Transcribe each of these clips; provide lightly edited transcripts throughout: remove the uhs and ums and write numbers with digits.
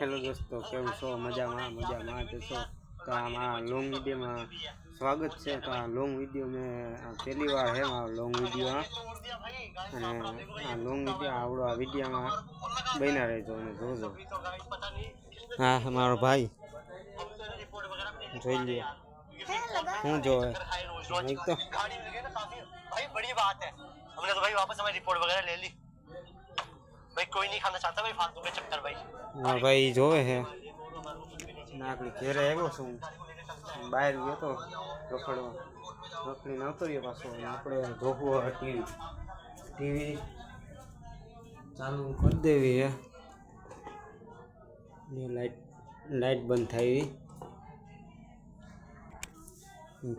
Hello દોસ્તો, કેમ છો? મજામાં જશો તો આમાં લોંગ વિડીયોમાં સ્વાગત છે. તો આ લોંગ વિડીયો મેં પહેલી વાર હે મારો લોંગ વિડીયો, અને આ લોંગ વિડીયો આવડો આ વિડીયોમાં બન્યા રહેજો અને જોજો. હા, મારો ભાઈ જોઈ લે હું જોવે એક તો भाई बड़ी बात है। हमने तो भाई वापस हमारी रिपोर्ट वगैरह ले ली भाई। कोई नहीं खाना चाहता भाई फालतू के चक्कर भाई। મારો ભાઈ જોવે હે. નાકડી ઘેરે આવ્યો છું, બહાર ગયો તો રખડીને આવતો રહ્યો પાછો. આપણે જોવું ટીવી ચાલુ કરી દેવી હે. લાઈટ બંધ થાય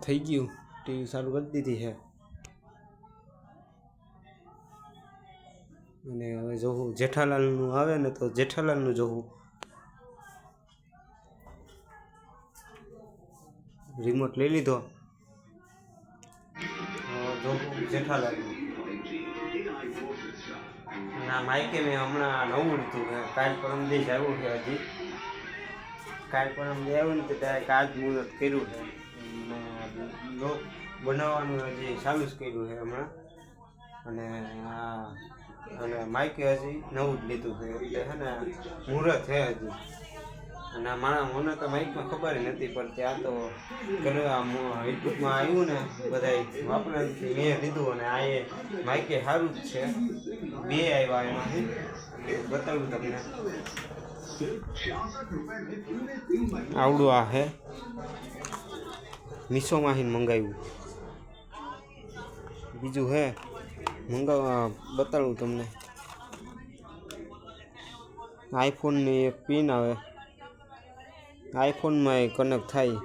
થઈ ગયું. ટીવી ચાલુ કરી દીધી છે અને હવે જોવું જેઠાલાલનું આવે ને તો જેઠાલાલનું જોવું. રિમોટ લઈ લીધો, જોવું જેઠાલાલનું. ના માઇકે મેં હમણાં નવું લીધું છે. કાલ પરમ દિવસ આવ્યું છે. હજી કાલ પરમ દિવસ આવ્યું ને તો ત્યારે કાજ મુહૂર્ત કર્યું છે. લોક બનાવવાનું હજી ચાલુ જ કર્યું છે હમણાં. અને માઇકે હજી નવું જ લીધું છે એટલે છે ને મુહૂર્ત છે હજી. અને મને તો માઇકમાં ખબર નથી પડતી. આ તો યુટ્યુબમાં આવ્યું ને બધા વાપરવાથી મેં લીધું, અને આ એ માઇકે સારું જ છે. બે આવ્યા એમાંથી બતાવું તમને. આવડું આ હે મીશોમાંથી મંગાવ્યું. બીજું હે મંગાવવા બતાડું તમને. આઈફોનની એક પિન આવે, આઈફોનમાં એ કનેક્ટ થાય.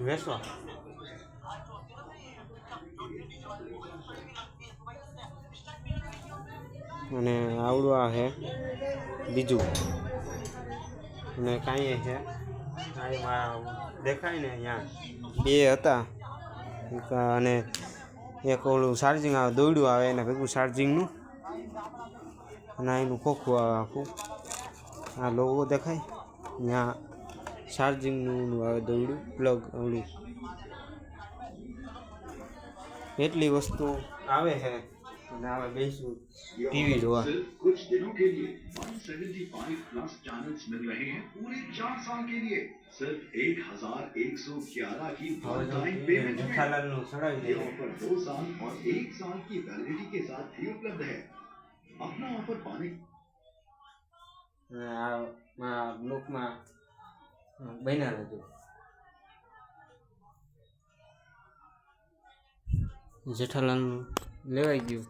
વેસવા અને આવડું આ છે બીજું. અને કાંઈ છે દેખાય ને અહીંયા બે હતા, અને એક ઓલું ચાર્જિંગ આવે દોડ્યું આવે એના ભેગું ચાર્જિંગનું, અને એનું ખોખું આવે આખું. આ લોગો દેખાય ત્યાં ચાર્જિંગનું આવે દોડ્યું પ્લગ ઓલું. એટલી વસ્તુ આવે છે. અને હવે બેસું ટીવી જોવા. कुछ दिनों के लिए 175+ चैनल्स मिल रहे हैं पूरे 4 साल के लिए सिर्फ 1111 की वन टाइम पेमेंट में। ये ऑफर 2 साल और 1 साल की वैलिडिटी के साथ भी उपलब्ध है। अपना ऑफर पाने બ્લોકમાં બન્યા રહેજો. જેઠાલાલનું લેવાઈ ગયું.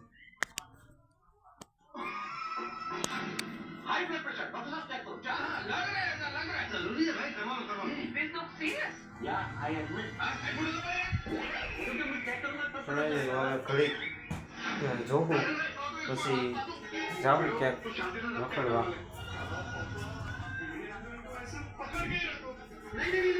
हाई ब्लड प्रेशर डॉक्टर साहब चेक करो। क्या लग रहा है जरूरी है भाई, करवाओ फिर तो सीरियस या आई एडमिट क्योंकि मैं चेक करूंगा ઘડીક જોવું પછી જાવું ક્યાંક રખડવા. नहीं